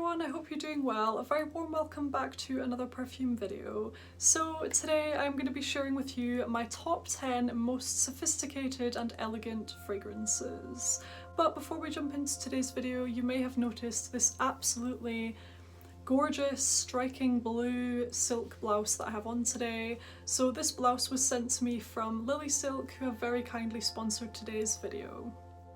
everyone, I hope you're doing well. A very warm welcome back to another perfume video. So today I'm going to be sharing with you my top 10 most sophisticated and elegant fragrances. But before we jump into today's video, you may have noticed this absolutely gorgeous, striking blue silk blouse that I have on today. So this blouse was sent to me from Lilysilk, who have very kindly sponsored today's video.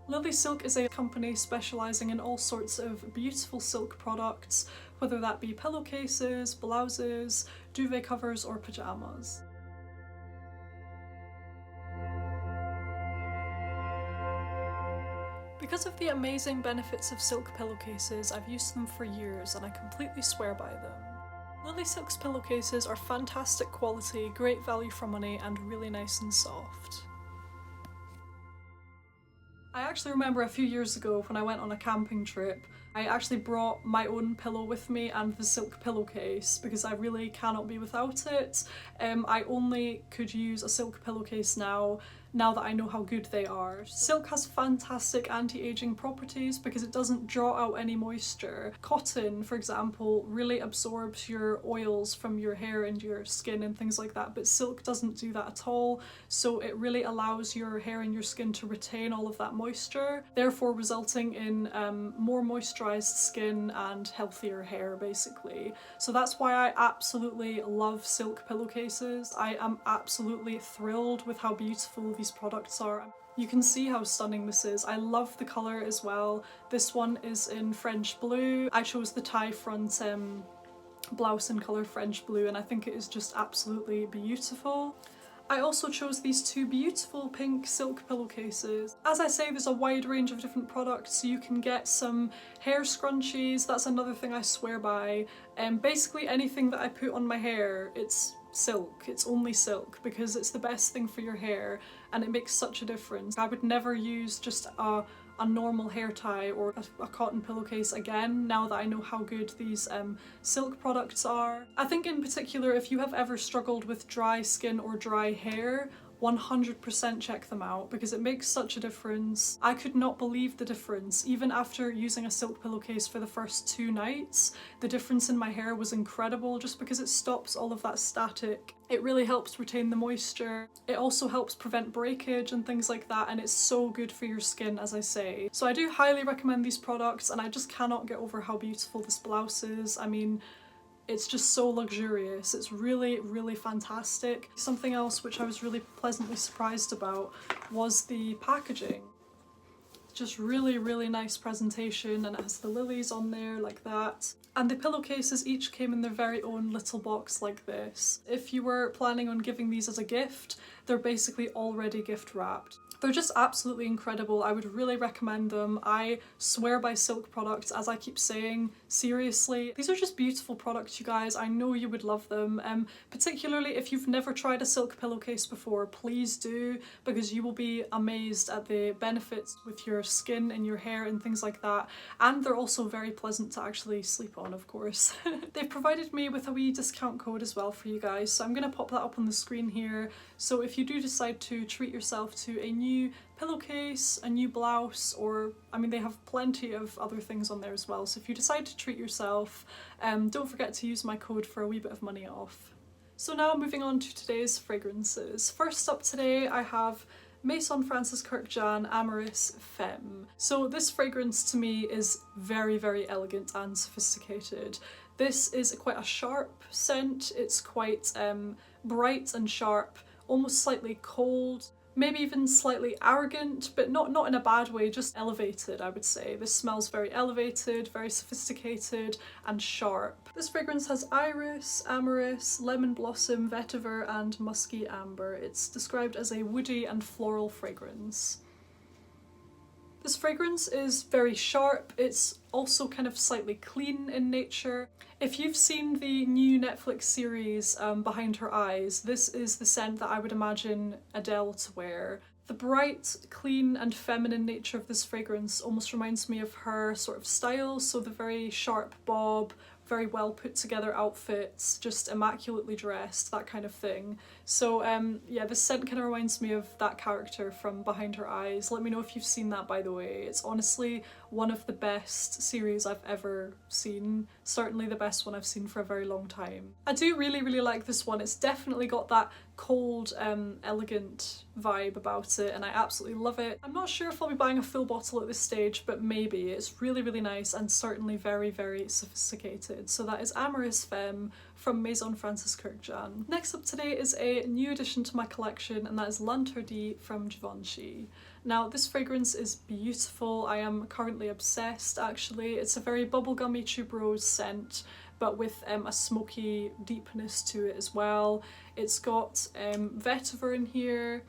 Lilysilk is a company specialising in all sorts of beautiful silk products, whether that be pillowcases, blouses, duvet covers or pyjamas. Because of the amazing benefits of silk pillowcases, I've used them for years and I completely swear by them. Lilysilk's pillowcases are fantastic quality, great value for money and really nice and soft. I actually remember a few years ago when I went on a camping trip, I actually brought my own pillow with me and the silk pillowcase because I really cannot be without it. I only could use a silk pillowcase now that I know how good they are. Silk has fantastic anti-aging properties because it doesn't draw out any moisture. Cotton, for example, really absorbs your oils from your hair and your skin and things like that, but silk doesn't do that at all, so it really allows your hair and your skin to retain all of that moisture, therefore resulting in more moisturized skin and healthier hair basically. So that's why I absolutely love silk pillowcases. I am absolutely thrilled with how beautiful these products are. You can see how stunning this is. I love the colour as well. This one is in French blue. I chose the tie front blouse in colour French blue and I think it is just absolutely beautiful. I also chose these two beautiful pink silk pillowcases. As I say, there's a wide range of different products, so you can get some hair scrunchies, that's another thing I swear by. Basically anything that I put on my hair, it's silk. It's only silk because it's the best thing for your hair and it makes such a difference. I would never use just a normal hair tie or a cotton pillowcase again now that I know how good these silk products are. I think in particular if you have ever struggled with dry skin or dry hair, 100% check them out because it makes such a difference. I could not believe the difference. Even after using a silk pillowcase for the first 2 nights, the difference in my hair was incredible just because it stops all of that static. It really helps retain the moisture. It also helps prevent breakage and things like that, and it's so good for your skin, as I say. So I do highly recommend these products and I just cannot get over how beautiful this blouse is. I mean, it's just so luxurious. It's really, really fantastic. Something else which I was really pleasantly surprised about was the packaging. Just really, really nice presentation and it has the lilies on there like that. And the pillowcases each came in their very own little box like this. If you were planning on giving these as a gift, they're basically already gift wrapped. They're just absolutely incredible. I would really recommend them. I swear by silk products, as I keep saying, seriously. These are just beautiful products, you guys. I know you would love them. Particularly if you've never tried a silk pillowcase before, please do, because you will be amazed at the benefits with your skin and your hair and things like that. And they're also very pleasant to actually sleep on, of course. They've provided me with a wee discount code as well for you guys, so I'm going to pop that up on the screen here. So if you do decide to treat yourself to a new pillowcase, a new blouse, or I mean they have plenty of other things on there as well, so if you decide to treat yourself, don't forget to use my code for a wee bit of money off. So now moving on to today's fragrances. First up today I have Maison Francis Kurkdjian Amoureuse Femme. So this fragrance to me is very, very elegant and sophisticated. This is quite a sharp scent. It's quite bright and sharp, almost slightly cold, maybe even slightly arrogant, but not in a bad way, just elevated, I would say. This smells very elevated, very sophisticated and sharp. This fragrance has iris, amorous, lemon blossom, vetiver and musky amber. It's described as a woody and floral fragrance. This fragrance is very sharp. It's also kind of slightly clean in nature. If you've seen the new Netflix series Behind Her Eyes, this is the scent that I would imagine Adele to wear. The bright, clean and feminine nature of this fragrance almost reminds me of her sort of style, so the very sharp bob, very well put together outfits, just immaculately dressed, that kind of thing. So yeah, this scent kind of reminds me of that character from Behind Her Eyes. Let me know if you've seen that, by the way. It's honestly one of the best series I've ever seen. Certainly the best one I've seen for a very long time. I do really like this one. It's definitely got that cold, elegant vibe about it, and I absolutely love it. I'm not sure if I'll be buying a full bottle at this stage, but maybe. It's really nice and certainly very sophisticated. So that is Amoureuse Femme from Maison Francis Kurkdjian. Next up today is a new addition to my collection, and that is L'Interdit from Givenchy. Now this fragrance is beautiful. I am currently obsessed actually. It's a very bubblegummy tuberose scent, but with a smoky deepness to it as well. It's got vetiver in here,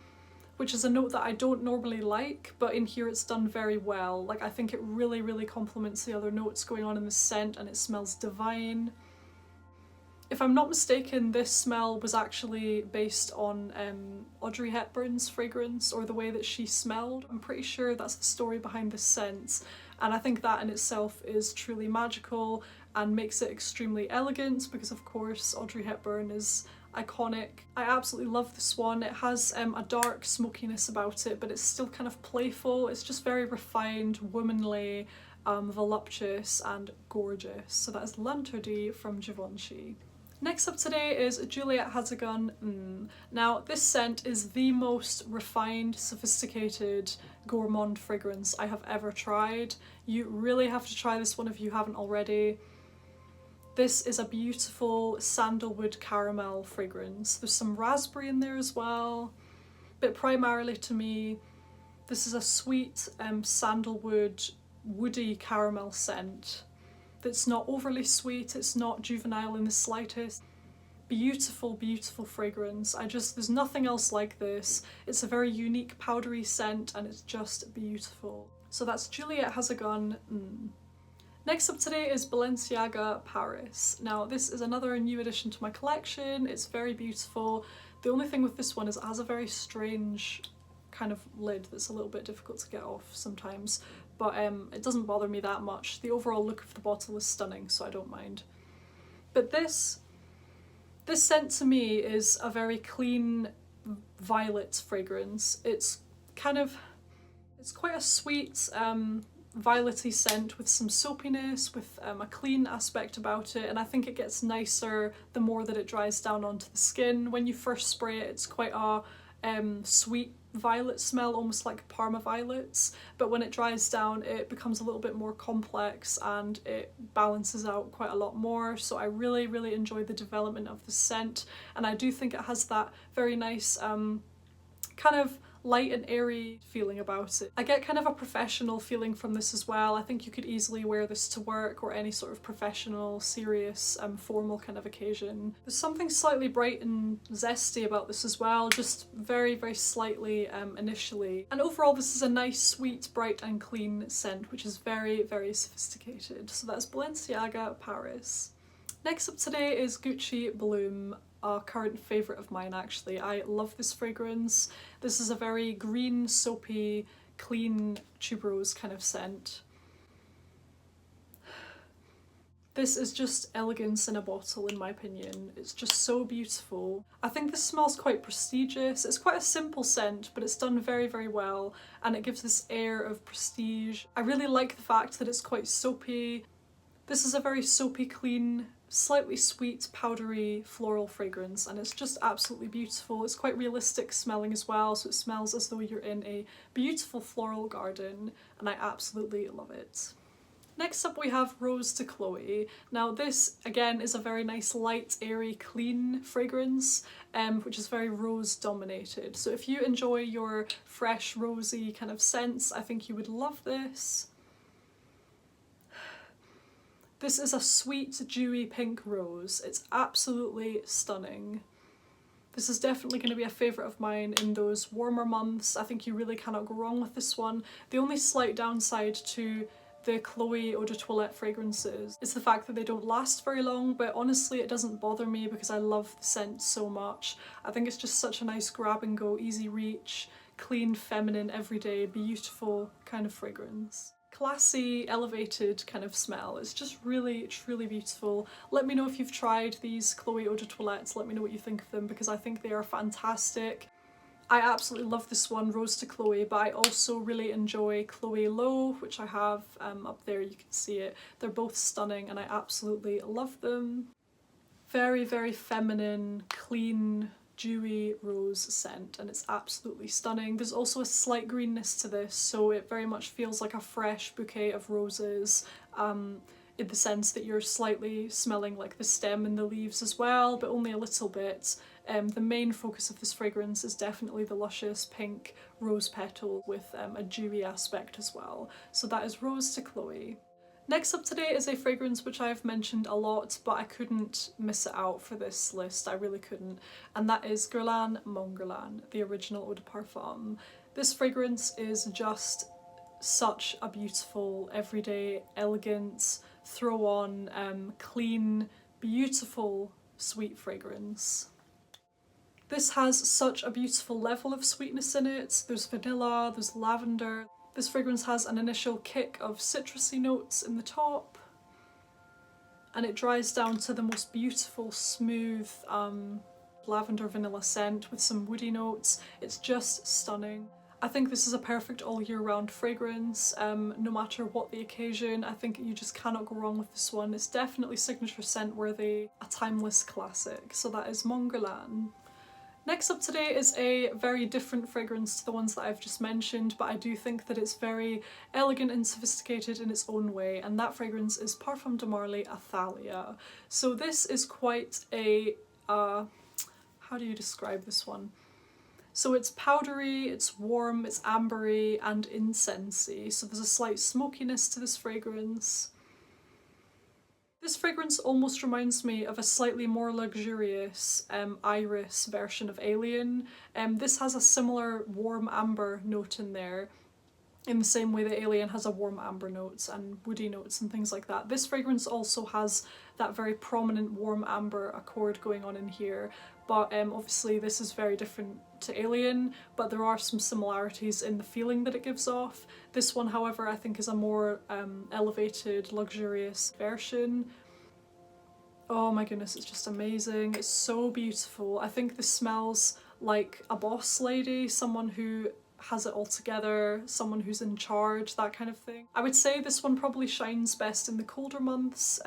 which is a note that I don't normally like, but in here it's done very well. Like, I think it really complements the other notes going on in the scent, and it smells divine. If I'm not mistaken, this smell was actually based on Audrey Hepburn's fragrance, or the way that she smelled. I'm pretty sure that's the story behind this scent, and I think that in itself is truly magical and makes it extremely elegant, because of course Audrey Hepburn is iconic. I absolutely love this one. It has a dark smokiness about it, but it's still kind of playful. It's just very refined, womanly, voluptuous and gorgeous. So that is L'Interdit from Givenchy. Next up today is Juliette Hazegon. Now this scent is the most refined, sophisticated, gourmand fragrance I have ever tried. You really have to try this one if you haven't already. This is a beautiful sandalwood caramel fragrance. There's some raspberry in there as well, but primarily to me, this is a sweet sandalwood, woody caramel scent that's not overly sweet, it's not juvenile in the slightest. Beautiful fragrance. There's nothing else like this. It's a very unique powdery scent, and it's just beautiful. So that's Juliette Hazegon. Next up today is Balenciaga Paris. Now this is another new addition to my collection. It's very beautiful. The only thing with this one is it has a very strange kind of lid that's a little bit difficult to get off sometimes, but it doesn't bother me that much. The overall look of the bottle is stunning, so I don't mind. But this scent to me is a very clean violet fragrance. It's quite a sweet, violet-y scent with some soapiness, with a clean aspect about it, and I think it gets nicer the more that it dries down onto the skin. When you first spray it, it's quite a sweet violet smell, almost like Parma violets, but when it dries down it becomes a little bit more complex and it balances out quite a lot more. So I really enjoy the development of the scent, and I do think it has that very nice kind of light and airy feeling about it. I get kind of a professional feeling from this as well. I think you could easily wear this to work or any sort of professional, serious, formal kind of occasion. There's something slightly bright and zesty about this as well, just very slightly initially. And overall this is a nice, sweet, bright and clean scent, which is very sophisticated. So that's Balenciaga Paris. Next up today is Gucci Bloom, a current favourite of mine actually. I love this fragrance. This is a very green, soapy, clean tuberose kind of scent. This is just elegance in a bottle in my opinion. It's just so beautiful. I think this smells quite prestigious. It's quite a simple scent, but it's done very well, and it gives this air of prestige. I really like the fact that it's quite soapy. This is a very soapy, clean, slightly sweet, powdery, floral fragrance, and it's just absolutely beautiful. It's quite realistic smelling as well, so it smells as though you're in a beautiful floral garden, and I absolutely love it. Next up we have Rose de Chloe. Now this again is a very nice, light, airy, clean fragrance, which is very rose dominated. So if you enjoy your fresh, rosy kind of scents, I think you would love this. This is a sweet, dewy pink rose. It's absolutely stunning. This is definitely going to be a favourite of mine in those warmer months. I think you really cannot go wrong with this one. The only slight downside to the Chloe Eau de Toilette fragrances is the fact that they don't last very long, but honestly it doesn't bother me because I love the scent so much. I think it's just such a nice grab and go, easy reach, clean, feminine, everyday, beautiful kind of fragrance. Classy, elevated kind of smell. It's just really, truly beautiful. Let me know if you've tried these Chloe Eau de Toilettes. Let me know what you think of them, because I think they are fantastic. I absolutely love this one, Rose to Chloe, but I also really enjoy Chloe Low, which I have up there, you can see it. They're both stunning and I absolutely love them. Very, very feminine, clean, dewy rose scent, and it's absolutely stunning. There's also a slight greenness to this, so it very much feels like a fresh bouquet of roses, in the sense that you're slightly smelling like the stem and the leaves as well, but only a little bit. The main focus of this fragrance is definitely the luscious pink rose petal with a dewy aspect as well. So that is Rose to Chloe. Next up today is a fragrance which I've mentioned a lot, but I couldn't miss it out for this list, I really couldn't, and that is Guerlain Mon Guerlain, the original Eau de Parfum. This fragrance is just such a beautiful, everyday, elegant, throw on, clean, beautiful, sweet fragrance. This has such a beautiful level of sweetness in it. There's vanilla, there's lavender. This fragrance has an initial kick of citrusy notes in the top, and it dries down to the most beautiful, smooth lavender vanilla scent with some woody notes. It's just stunning. I think this is a perfect all year round fragrance, no matter what the occasion. I think you just cannot go wrong with this one. It's definitely signature scent worthy, a timeless classic. So that is Mon Guerlain. Next up today is a very different fragrance to the ones that I've just mentioned, but I do think that it's very elegant and sophisticated in its own way, and that fragrance is Parfum de Marly Athalia. So this is quite a, how do you describe this one? So it's powdery, it's warm, it's ambery and incensey, so there's a slight smokiness to this fragrance. This fragrance almost reminds me of a slightly more luxurious iris version of Alien. This has a similar warm amber note in there, in the same way that Alien has a warm amber notes and woody notes and things like that. This fragrance also has that very prominent warm amber accord going on in here, but obviously this is very different to Alien, but there are some similarities in the feeling that it gives off. This one, however, I think is a more elevated, luxurious version. Oh my goodness, it's just amazing. It's so beautiful. I think this smells like a boss lady, someone who has it all together, someone who's in charge, that kind of thing. I would say this one probably shines best in the colder months.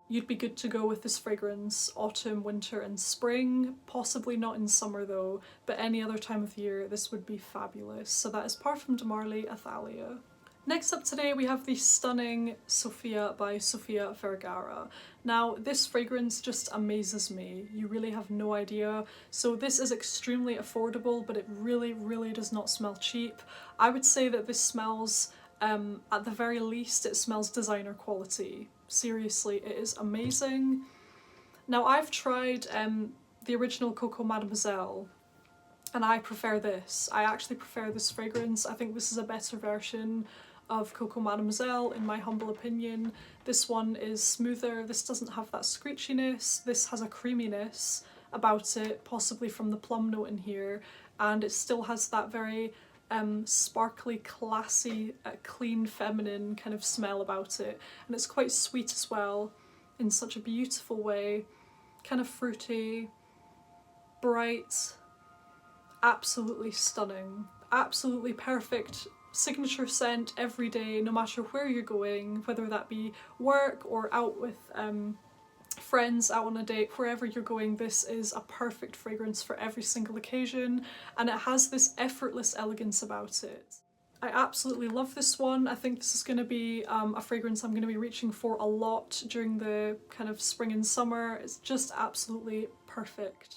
You'd be good to go with this fragrance autumn, winter and spring, possibly not in summer though, but any other time of year this would be fabulous. So that is Parfum de Marly Athalia. Next up today we have the stunning Sophia by Sofia Vergara. Now this fragrance just amazes me, you really have no idea. So this is extremely affordable, but it really does not smell cheap. I would say that this smells, at the very least it smells designer quality. Seriously, it is amazing. Now I've tried the original Coco Mademoiselle, and I prefer this. I actually prefer this fragrance. I think this is a better version of Coco Mademoiselle in my humble opinion. This one is smoother, this doesn't have that screechiness, this has a creaminess about it, possibly from the plum note in here, and it still has that very sparkly, classy, clean, feminine kind of smell about it, and it's quite sweet as well in such a beautiful way, kind of fruity, bright, absolutely stunning, absolutely perfect signature scent every day, no matter where you're going, whether that be work or out with friends, out on a date, wherever you're going. This is a perfect fragrance for every single occasion, and it has this effortless elegance about it. I absolutely love this one. I think this is going to be a fragrance I'm going to be reaching for a lot during the kind of spring and summer. It's just absolutely perfect.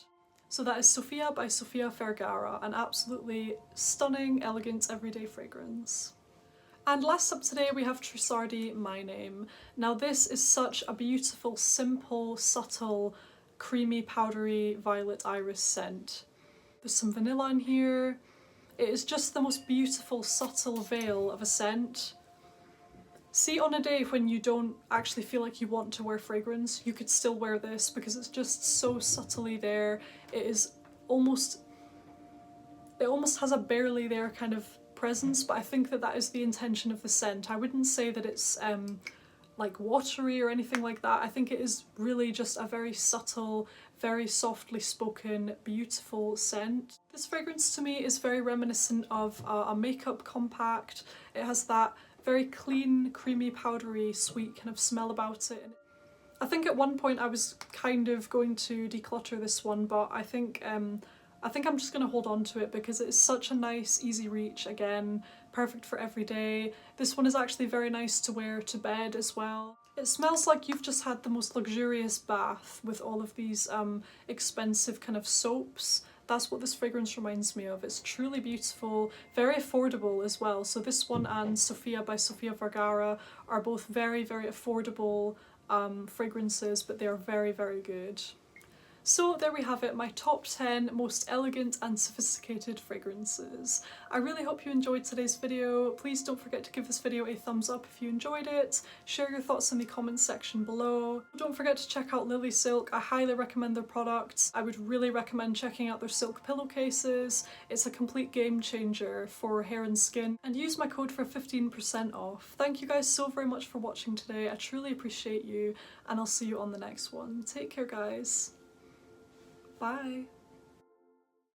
So that is Sophia by Sofia Vergara, an absolutely stunning, elegant, everyday fragrance. And last up today we have Trussardi My Name. Now this is such a beautiful, simple, subtle, creamy, powdery, violet iris scent. There's some vanilla in here. It is just the most beautiful, subtle veil of a scent. See, on a day when you don't actually feel like you want to wear fragrance, you could still wear this because it's just so subtly there. It almost has a barely there kind of presence, but I think that that is the intention of the scent. I wouldn't say that it's like watery or anything like that. I think it is really just a very subtle, very softly spoken, beautiful scent. This fragrance to me is very reminiscent of a makeup compact. It has that very clean, creamy, powdery, sweet kind of smell about it. I think at one point I was kind of going to declutter this one, but I think I'm just going to hold on to it because it's such a nice, easy reach. Again, perfect for every day. This one is actually very nice to wear to bed as well. It smells like you've just had the most luxurious bath with all of these expensive kind of soaps. That's what this fragrance reminds me of. It's truly beautiful, very affordable as well. So this one and Sofia by Sofia Vergara are both very, very affordable fragrances, but they are very, very good. So there we have it, my top 10 most elegant and sophisticated fragrances. I really hope you enjoyed today's video. Please don't forget to give this video a thumbs up if you enjoyed it. Share your thoughts in the comments section below. Don't forget to check out Lilysilk. I highly recommend their products. I would really recommend checking out their silk pillowcases. It's a complete game changer for hair and skin. And use my code for 15% off. Thank you guys so very much for watching today. I truly appreciate you, and I'll see you on the next one. Take care, guys. Bye.